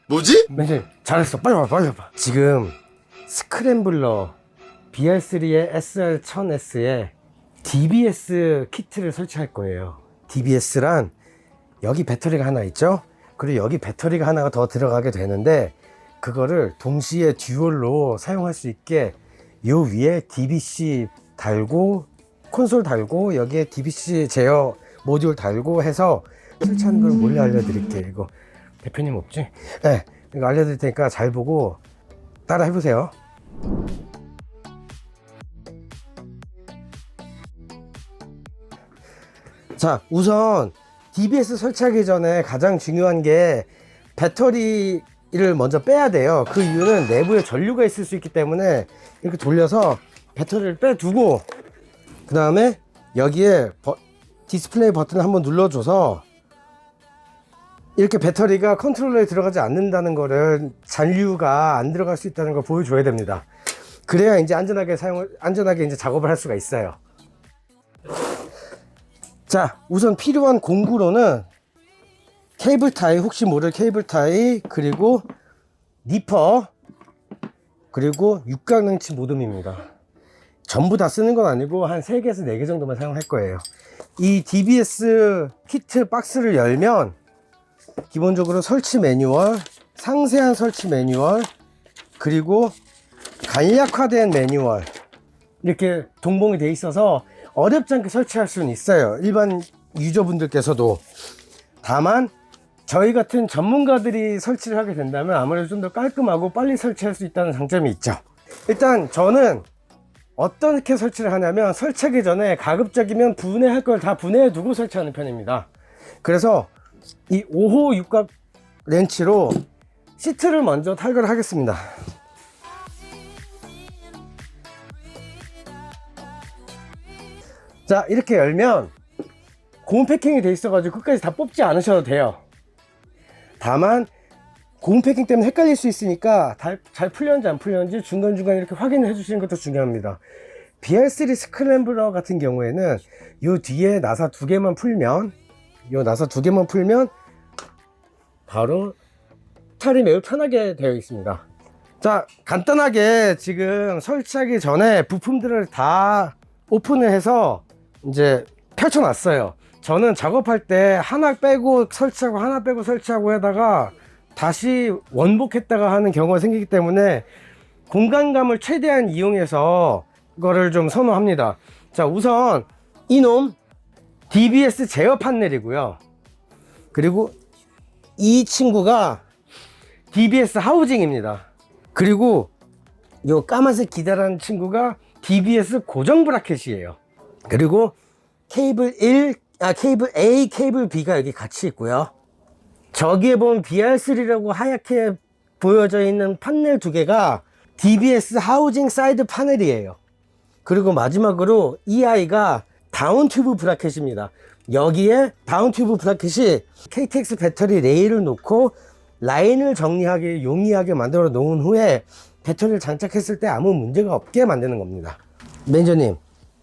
뭐지? 매니저님 잘했어. 빨리 와 빨리 와. 지금 스크램블러 BR3의 SR1000S에 DBS 키트를 설치할 거예요. DBS란 여기 배터리가 하나 있죠. 그리고 여기 배터리가 하나가 더 들어가게 되는데 그거를 동시에 듀얼로 사용할 수 있게 요 위에 DBC 달고 콘솔 달고 여기에 DBC 제어 모듈 달고 해서 설치하는 걸 몰래 알려드릴게요. 이거 대표님 없지? 네, 이거 알려드릴 테니까 잘 보고 따라 해보세요. 자, 우선 DBS 설치하기 전에 가장 중요한 게 배터리를 먼저 빼야 돼요. 그 이유는 내부에 전류가 있을 수 있기 때문에 이렇게 돌려서 배터리를 빼두고 그 다음에 여기에 디스플레이 버튼을 한번 눌러줘서 이렇게 배터리가 컨트롤러에 들어가지 않는다는 거를 잔류가 안 들어갈 수 있다는 걸 보여줘야 됩니다. 그래야 이제 안전하게 이제 작업을 할 수가 있어요. 자, 우선 필요한 공구로는 케이블 타이, 혹시 모를 케이블 타이, 그리고 니퍼, 그리고 육각능치 모듬입니다. 전부 다 쓰는 건 아니고 한 3개에서 4개 정도만 사용할 거예요. 이 DBS 키트 박스를 열면 기본적으로 설치 매뉴얼, 상세한 설치 매뉴얼, 그리고 간략화된 매뉴얼 이렇게 동봉이 돼 있어서 어렵지 않게 설치할 수는 있어요. 일반 유저분들께서도. 다만 저희 같은 전문가들이 설치를 하게 된다면 아무래도 좀 더 깔끔하고 빨리 설치할 수 있다는 장점이 있죠. 일단 저는 어떻게 설치를 하냐면 설치하기 전에 가급적이면 분해할 걸 다 분해해 두고 설치하는 편입니다. 그래서 이 5호 육각 렌치로 시트를 먼저 탈거를 하겠습니다. 자, 이렇게 열면 고무 패킹이 돼 있어 가지고 끝까지 다 뽑지 않으셔도 돼요. 다만 고무 패킹 때문에 헷갈릴 수 있으니까 잘 풀렸는지 안 풀렸는지 중간중간 이렇게 확인을 해 주시는 것도 중요합니다. BR3 스크램블러 같은 경우에는 요 뒤에 나사 2개만 풀면 바로 탈이 매우 편하게 되어 있습니다. 자, 간단하게 지금 설치하기 전에 부품들을 다 오픈을 해서 이제 펼쳐 놨어요. 저는 작업할 때 하나 빼고 설치하고 하나 빼고 설치하고 하다가 다시 원복했다가 하는 경우가 생기기 때문에 공간감을 최대한 이용해서 이거를 좀 선호합니다. 자, 우선 이놈 DBS 제어 판넬이고요. 그리고 이 친구가 DBS 하우징입니다. 그리고 요 까만색 기다라는 친구가 DBS 고정 브라켓이에요. 그리고 케이블 A, 케이블 B가 여기 같이 있고요. 저기에 보면 BR3라고 하얗게 보여져 있는 판넬 2개가 DBS 하우징 사이드 파넬이에요. 그리고 마지막으로 이 아이가 다운 튜브 브라켓입니다. 여기에 다운 튜브 브라켓이 KTX 배터리 레일을 놓고 라인을 정리하기 용이하게 만들어 놓은 후에 배터리를 장착했을 때 아무 문제가 없게 만드는 겁니다. 매니저님,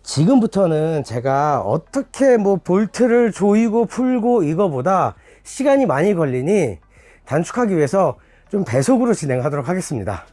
지금부터는 제가 어떻게 뭐 볼트를 조이고 풀고 이거보다 시간이 많이 걸리니 단축하기 위해서 좀 배속으로 진행하도록 하겠습니다.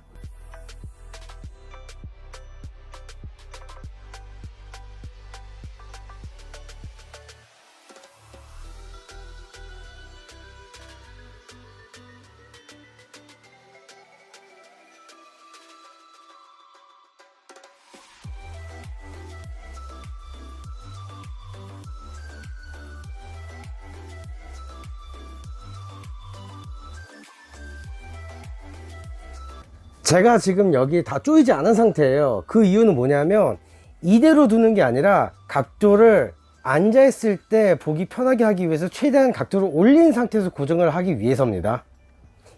제가 지금 여기 다 조이지 않은 상태예요. 그 이유는 뭐냐면 이대로 두는 게 아니라 각도를 앉아 있을 때 보기 편하게 하기 위해서 최대한 각도를 올린 상태에서 고정을 하기 위해서입니다.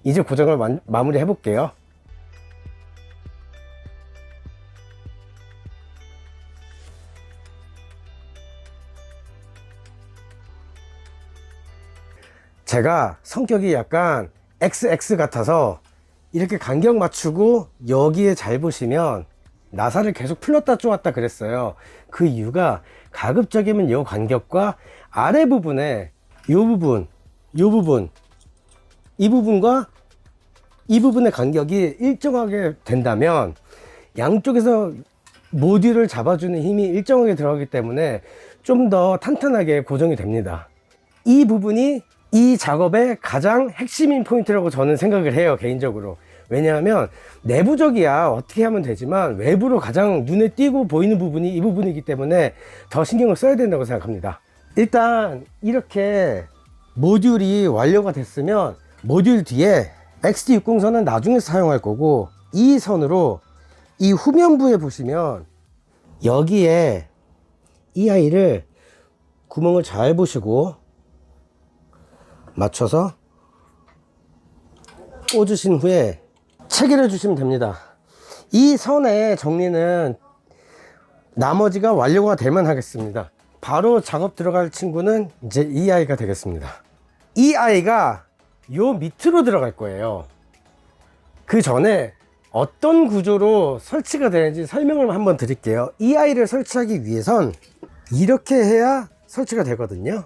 이제 고정을 마무리 해 볼게요. 제가 성격이 약간 XX 같아서 이렇게 간격 맞추고 여기에 잘 보시면 나사를 계속 풀렀다 쪼았다 그랬어요. 그 이유가 가급적이면 이 간격과 아래 부분에 이 부분 이 부분과 이 부분의 간격이 일정하게 된다면 양쪽에서 모듈을 잡아주는 힘이 일정하게 들어가기 때문에 좀 더 탄탄하게 고정이 됩니다. 이 부분이 이 작업의 가장 핵심인 포인트라고 저는 생각을 해요, 개인적으로. 왜냐하면 내부적이야 어떻게 하면 되지만 외부로 가장 눈에 띄고 보이는 부분이 이 부분이기 때문에 더 신경을 써야 된다고 생각합니다. 일단 이렇게 모듈이 완료가 됐으면 모듈 뒤에 XT60선은 나중에 사용할 거고, 이 선으로 이 후면부에 보시면 여기에 이 아이를 구멍을 잘 보시고 맞춰서 꽂으신 후에 체결해 주시면 됩니다. 이 선의 정리는 나머지가 완료가 되면 하겠습니다. 바로 작업 들어갈 친구는 이제 이 아이가 되겠습니다. 이 아이가 요 밑으로 들어갈 거예요. 그 전에 어떤 구조로 설치가 되는지 설명을 한번 드릴게요. 이 아이를 설치하기 위해선 이렇게 해야 설치가 되거든요.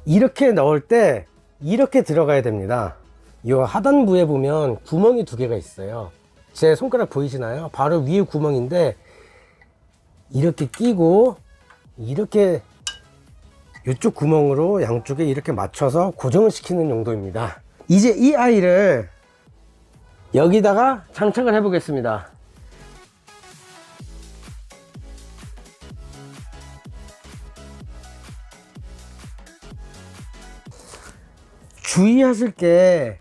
이렇게 넣을 때 이렇게 들어가야 됩니다. 이 하단부에 보면 구멍이 두 개가 있어요. 제 손가락 보이시나요? 바로 위에 구멍인데 이렇게 끼고 이렇게 이쪽 구멍으로 양쪽에 이렇게 맞춰서 고정을 시키는 용도입니다. 이제 이 아이를 여기다가 장착을 해 보겠습니다. 주의하실 게,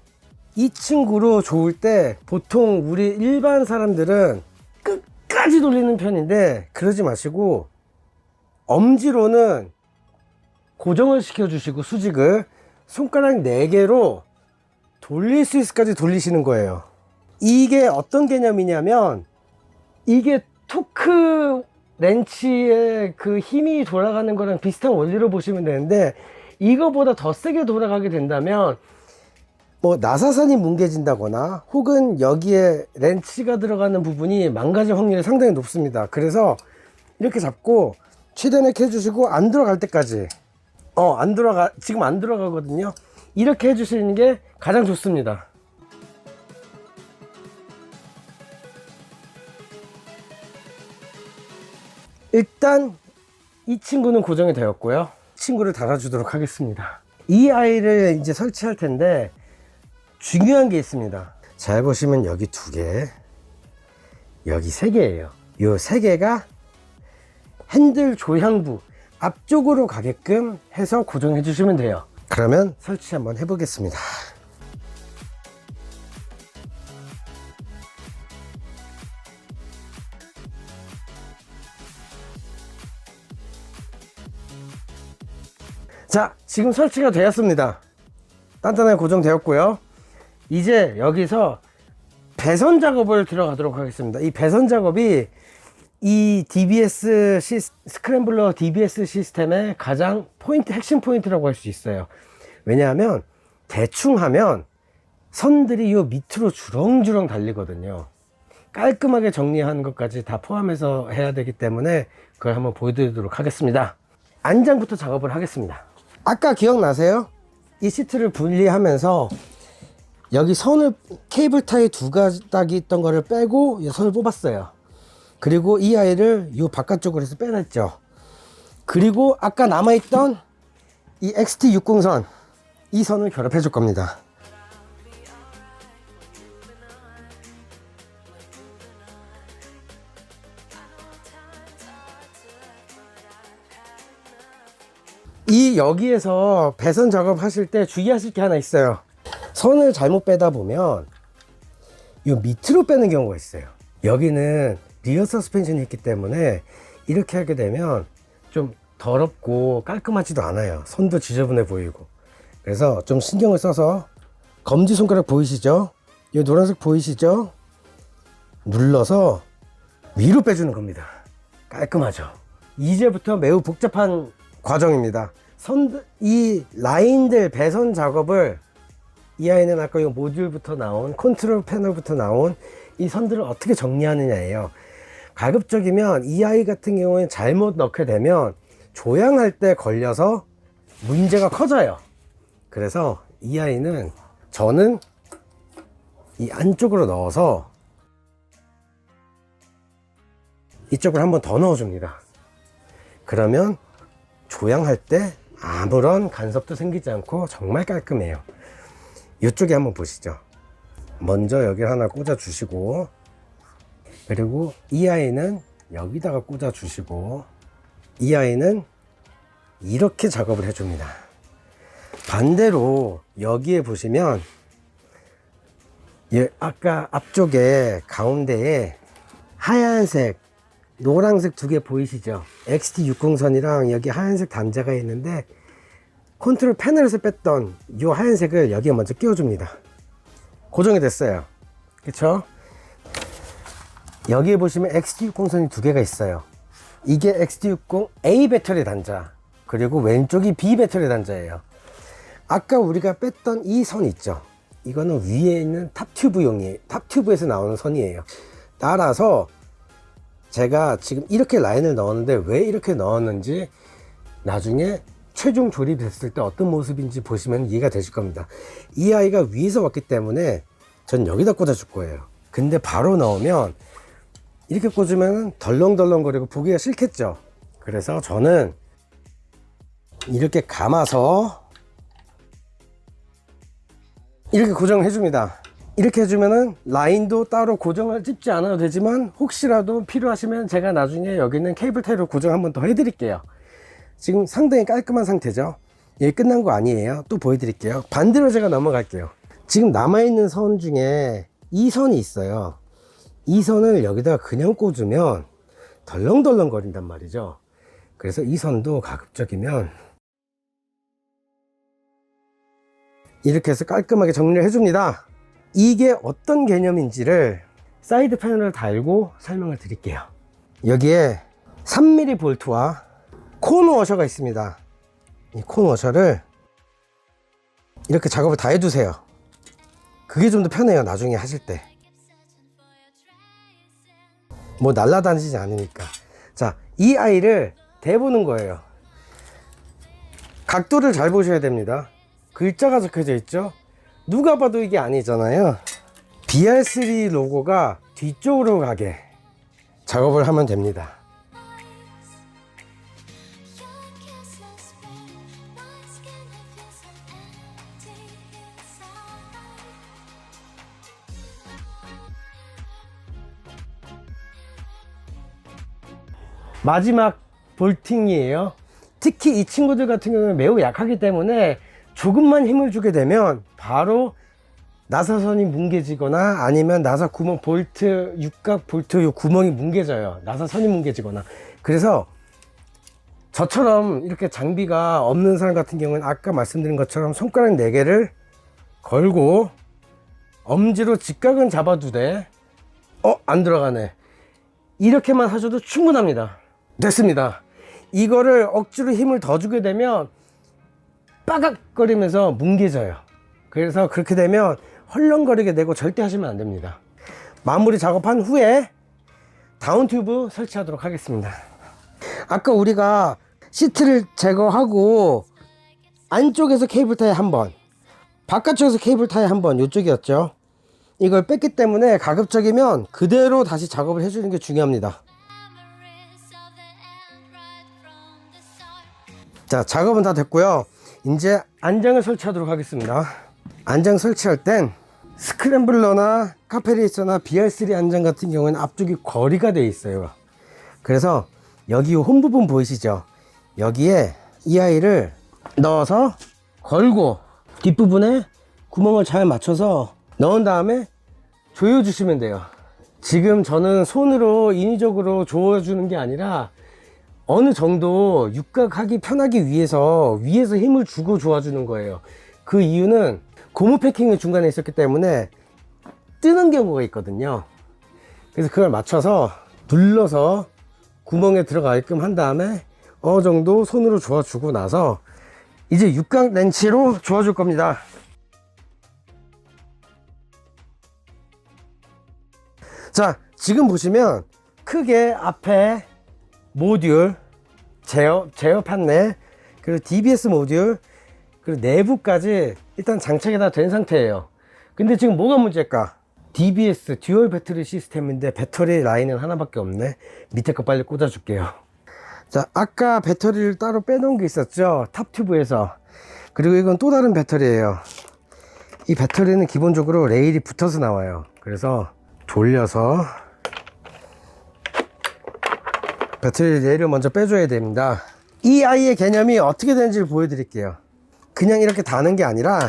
이 친구로 좋을 때 보통 우리 일반 사람들은 끝까지 돌리는 편인데 그러지 마시고 엄지로는 고정을 시켜 주시고 수직을 손가락 4개로 돌릴 수 있을까지 돌리시는 거예요. 이게 어떤 개념이냐면, 이게 토크 렌치의 그 힘이 돌아가는 거랑 비슷한 원리로 보시면 되는데, 이거보다 더 세게 돌아가게 된다면 뭐 나사선이 뭉개진다거나 혹은 여기에 렌치가 들어가는 부분이 망가질 확률이 상당히 높습니다. 그래서 이렇게 잡고 최대한 이렇게 해주시고 안 들어갈 때까지, 지금 안 들어가거든요. 이렇게 해주시는 게 가장 좋습니다. 일단 이 친구는 고정이 되었고요. 친구를 달아주도록 하겠습니다. 이 아이를 이제 설치할 텐데 중요한 게 있습니다. 잘 보시면 여기 2개, 여기 3개예요. 이 3개가 핸들 조향부 앞쪽으로 가게끔 해서 고정해 주시면 돼요. 그러면 설치 한번 해 보겠습니다. 자, 지금 설치가 되었습니다. 단단하게 고정되었고요. 이제 여기서 배선 작업을 들어가도록 하겠습니다. 이 배선 작업이 이 스크램블러 DBS 시스템의 가장 핵심 포인트라고 할 수 있어요. 왜냐하면 대충 하면 선들이 요 밑으로 주렁주렁 달리거든요. 깔끔하게 정리하는 것까지 다 포함해서 해야 되기 때문에 그걸 한번 보여드리도록 하겠습니다. 안장부터 작업을 하겠습니다. 아까 기억나세요? 이 시트를 분리하면서 여기 선을, 케이블 타이 2가닥이 있던 거를 빼고 이 선을 뽑았어요. 그리고 이 아이를 이 바깥쪽으로 해서 빼냈죠. 그리고 아까 남아있던 이 XT60선, 이 선을 결합해 줄 겁니다. 여기에서 배선 작업 하실 때 주의하실 게 하나 있어요. 선을 잘못 빼다 보면 이 밑으로 빼는 경우가 있어요. 여기는 리어 서스펜션이 있기 때문에 이렇게 하게 되면 좀 더럽고 깔끔하지도 않아요. 선도 지저분해 보이고. 그래서 좀 신경을 써서, 검지손가락 보이시죠? 이 노란색 보이시죠? 눌러서 위로 빼주는 겁니다. 깔끔하죠? 이제부터 매우 복잡한 과정입니다. 이 라인들 배선 작업을, 이 아이는 아까 이 모듈부터 나온, 컨트롤 패널부터 나온 이 선들을 어떻게 정리하느냐예요. 가급적이면 이 아이 같은 경우에 잘못 넣게 되면 조향할 때 걸려서 문제가 커져요. 그래서 이 아이는 저는 이 안쪽으로 넣어서 이쪽을 한번 더 넣어줍니다. 그러면 조향할 때 아무런 간섭도 생기지 않고 정말 깔끔해요. 이쪽에 한번 보시죠. 먼저 여기를 하나 꽂아 주시고, 그리고 이 아이는 여기다가 꽂아 주시고, 이 아이는 이렇게 작업을 해줍니다. 반대로 여기에 보시면 아까 앞쪽에 가운데에 하얀색 노란색 두 개 보이시죠? XT60선이랑 여기 하얀색 단자가 있는데 컨트롤 패널에서 뺐던 이 하얀색을 여기에 먼저 끼워줍니다. 고정이 됐어요. 그쵸? 여기에 보시면 XT60선이 두 개가 있어요. 이게 XT60A 배터리 단자, 그리고 왼쪽이 B 배터리 단자예요. 아까 우리가 뺐던 이 선 있죠? 이거는 위에 있는 탑튜브용이에요. 탑튜브에서 나오는 선이에요. 따라서 제가 지금 이렇게 라인을 넣었는데 왜 이렇게 넣었는지 나중에 최종 조립됐을 때 어떤 모습인지 보시면 이해가 되실 겁니다. 이 아이가 위에서 왔기 때문에 전 여기다 꽂아 줄 거예요. 근데 바로 넣으면 이렇게 꽂으면 덜렁덜렁거리고 보기가 싫겠죠. 그래서 저는 이렇게 감아서 이렇게 고정을 해줍니다. 이렇게 해주면은 라인도 따로 고정을 찝지 않아도 되지만 혹시라도 필요하시면 제가 나중에 여기 있는 케이블 타이로 고정 한번 더 해드릴게요. 지금 상당히 깔끔한 상태죠. 이게 끝난 거 아니에요. 또 보여드릴게요. 반대로 제가 넘어갈게요. 지금 남아있는 선 중에 이 선이 있어요. 이 선을 여기다가 그냥 꽂으면 덜렁덜렁 거린단 말이죠. 그래서 이 선도 가급적이면 이렇게 해서 깔끔하게 정리를 해줍니다. 이게 어떤 개념인지를 사이드 패널을 달고 설명을 드릴게요. 여기에 3mm 볼트와 콘 워셔가 있습니다. 이 콘 워셔를 이렇게 작업을 다 해두세요. 그게 좀 더 편해요. 나중에 하실 때 뭐 날라다니지 않으니까. 자, 이 아이를 대보는 거예요. 각도를 잘 보셔야 됩니다. 글자가 적혀져 있죠? 누가 봐도 이게 아니잖아요. BR3 로고가 뒤쪽으로 가게 작업을 하면 됩니다. 마지막 볼팅이에요. 특히 이 친구들 같은 경우는 매우 약하기 때문에 조금만 힘을 주게 되면 바로 나사선이 뭉개지거나 아니면 나사 구멍 볼트, 육각 볼트 요 구멍이 뭉개져요. 나사선이 뭉개지거나. 그래서 저처럼 이렇게 장비가 없는 사람 같은 경우는 아까 말씀드린 것처럼 손가락 4개를 걸고 엄지로 직각은 잡아두되 안 들어가네. 이렇게만 하셔도 충분합니다. 됐습니다. 이거를 억지로 힘을 더 주게 되면 빠각거리면서 뭉개져요. 그래서 그렇게 되면 헐렁거리게 되고 절대 하시면 안 됩니다. 마무리 작업한 후에 다운 튜브 설치하도록 하겠습니다. 아까 우리가 시트를 제거하고 안쪽에서 케이블 타이 한번, 바깥쪽에서 케이블 타이 한번, 이쪽이었죠. 이걸 뺐기 때문에 가급적이면 그대로 다시 작업을 해주는 게 중요합니다. 자, 작업은 다 됐고요. 이제 안장을 설치하도록 하겠습니다. 안장 설치할 땐 스크램블러나 카페레이서나 BR3 안장 같은 경우에는 앞쪽이 거리가 되어 있어요. 그래서 여기 홈 부분 보이시죠? 여기에 이 아이를 넣어서 걸고 뒷부분에 구멍을 잘 맞춰서 넣은 다음에 조여주시면 돼요. 지금 저는 손으로 인위적으로 조여주는 게 아니라 어느 정도 육각하기 편하기 위해서 위에서 힘을 주고 조아주는 거예요. 그 이유는 고무 패킹이 중간에 있었기 때문에 뜨는 경우가 있거든요. 그래서 그걸 맞춰서 눌러서 구멍에 들어가게끔 한 다음에 어느 정도 손으로 조아주고 나서 이제 육각 렌치로 조아줄 겁니다. 자, 지금 보시면 크게 앞에 모듈, 제어 판넬, 그리고 DBS 모듈, 그리고 내부까지 일단 장착이 다 된 상태예요. 근데 지금 뭐가 문제일까? DBS 듀얼 배터리 시스템인데 배터리 라인은 하나밖에 없네. 밑에 거 빨리 꽂아 줄게요. 자, 아까 배터리를 따로 빼놓은 게 있었죠, 탑 튜브에서. 그리고 이건 또 다른 배터리예요. 이 배터리는 기본적으로 레일이 붙어서 나와요. 그래서 돌려서 배터리 레일을 먼저 빼줘야 됩니다. 이 아이의 개념이 어떻게 되는지를 보여드릴게요. 그냥 이렇게 다는 게 아니라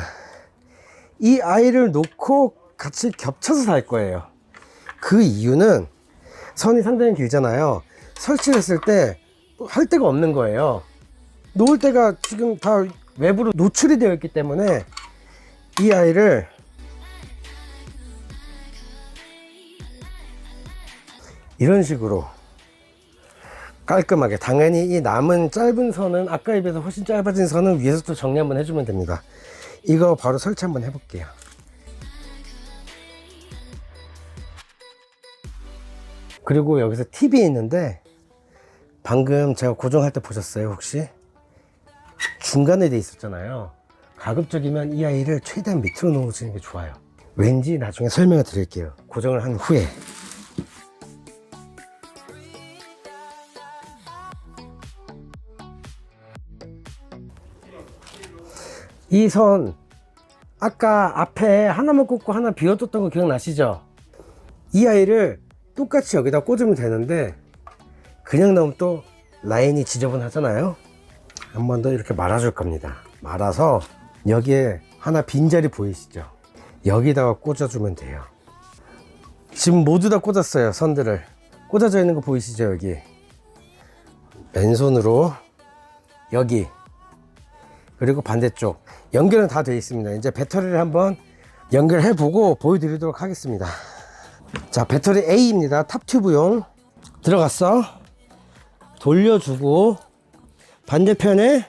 이 아이를 놓고 같이 겹쳐서 달 거예요. 그 이유는 선이 상당히 길잖아요. 설치를 했을 때 할 데가 없는 거예요. 놓을 데가 지금 다 외부로 노출이 되어 있기 때문에 이 아이를 이런 식으로 깔끔하게, 당연히 이 남은 짧은 선은 아까에 비해서 훨씬 짧아진 선은 위에서 또 정리 한번 해주면 됩니다. 이거 바로 설치 한번 해볼게요. 그리고 여기서 팁이 있는데, 방금 제가 고정할 때 보셨어요 혹시? 중간에 돼 있었잖아요. 가급적이면 이 아이를 최대한 밑으로 놓으시는 게 좋아요. 왠지 나중에 설명을 드릴게요, 고정을 한 후에. 이 선 아까 앞에 하나만 꽂고 하나 비워뒀던 거 기억나시죠? 이 아이를 똑같이 여기다 꽂으면 되는데 그냥 넣으면 또 라인이 지저분하잖아요. 한 번 더 이렇게 말아줄 겁니다. 말아서 여기에 하나 빈자리 보이시죠? 여기다가 꽂아주면 돼요. 지금 모두 다 꽂았어요. 선들을 꽂아져 있는 거 보이시죠? 여기 왼손으로 여기, 그리고 반대쪽 연결은 다 되어 있습니다. 이제 배터리를 한번 연결해 보고 보여드리도록 하겠습니다. 자, 배터리 A입니다. 탑튜브용 들어갔어. 돌려주고 반대편에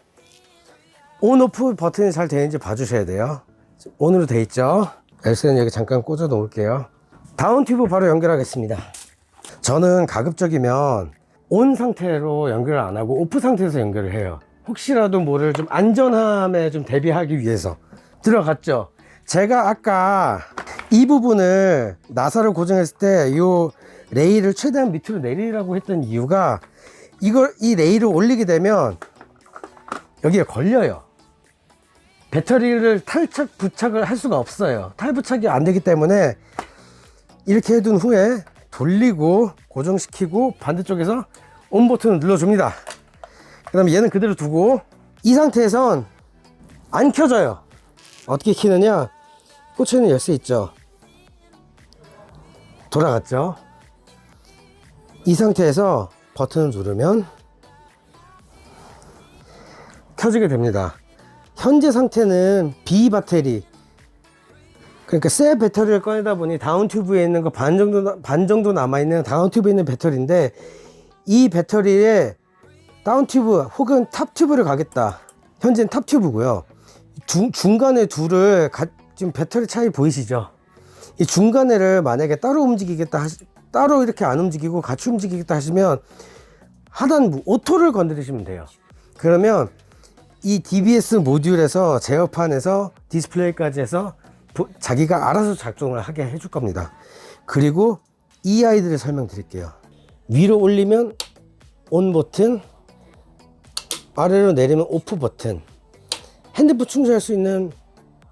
온 오프 버튼이 잘 되는지 봐주셔야 돼요. 온으로 되어 있죠. 열쇠는 여기 잠깐 꽂아 놓을게요. 다운 튜브 바로 연결하겠습니다. 저는 가급적이면 온 상태로 연결을 안 하고 오프 상태에서 연결을 해요. 혹시라도 뭐를 좀 안전함에 좀 대비하기 위해서. 들어갔죠? 제가 아까 이 부분을 나사를 고정했을 때 이 레일을 최대한 밑으로 내리라고 했던 이유가, 이 레일을 올리게 되면 여기에 걸려요. 배터리를 탈착 부착을 할 수가 없어요. 탈부착이 안 되기 때문에 이렇게 해둔 후에 돌리고 고정시키고 반대쪽에서 온 버튼을 눌러줍니다. 그 다음에 얘는 그대로 두고, 이 상태에선 안 켜져요. 어떻게 켜느냐, 꽂혀있는 열쇠 있죠? 돌아갔죠? 이 상태에서 버튼을 누르면 켜지게 됩니다. 현재 상태는 B 배터리, 그러니까 새 배터리를 꺼내다 보니 다운 튜브에 있는 거 반 정도 남아있는 다운 튜브에 있는 배터리인데, 이 배터리에 다운 튜브 혹은 탑 튜브를 가겠다. 현재는 탑 튜브고요. 중간에 둘을 지금 배터리 차이 보이시죠? 이 중간에를 만약에 따로 움직이겠다 따로 이렇게 안 움직이고 같이 움직이겠다 하시면 하단 오토를 건드리시면 돼요. 그러면 이 DBS 모듈에서 제어판에서 디스플레이까지 해서 자기가 알아서 작동을 하게 해줄 겁니다. 그리고 이 아이들을 설명드릴게요. 위로 올리면 온 버튼, 아래로 내리면 오프 버튼. 핸드폰 충전할 수 있는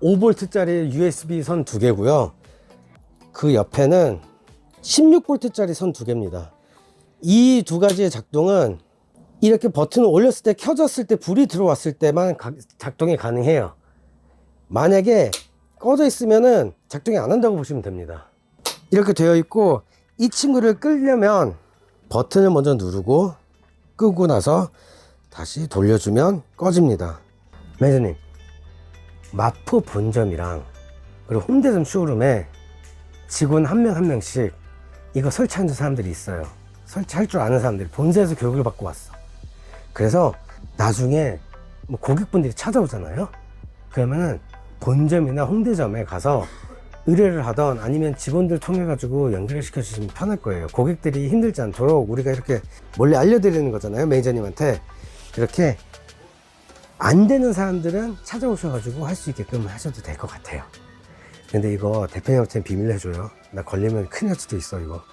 5V짜리 USB 선 2개고요. 그 옆에는 16V짜리 선 2개입니다. 이 두 가지의 작동은 이렇게 버튼을 올렸을 때, 켜졌을 때, 불이 들어왔을 때만 작동이 가능해요. 만약에 꺼져 있으면은 작동이 안 한다고 보시면 됩니다. 이렇게 되어 있고, 이 친구를 끄려면 버튼을 먼저 누르고 끄고 나서 다시 돌려주면 꺼집니다. 매니저님, 마포 본점이랑 그리고 홈대점 쇼룸에 직원 한 명 한 명씩 이거 설치하는 사람들이 있어요. 설치할 줄 아는 사람들이 본사에서 교육을 받고 왔어. 그래서 나중에 뭐 고객분들이 찾아오잖아요. 그러면은 본점이나 홈대점에 가서 의뢰를 하던 아니면 직원들 통해 가지고 연결을 시켜 주시면 편할 거예요. 고객들이 힘들지 않도록 우리가 이렇게 몰래 알려드리는 거잖아요, 매니저님한테. 이렇게 안 되는 사람들은 찾아오셔가지고 할 수 있게끔 하셔도 될 것 같아요. 근데 이거 대표님한테 비밀로 해줘요. 나 걸리면 큰일 날 수도 있어, 이거.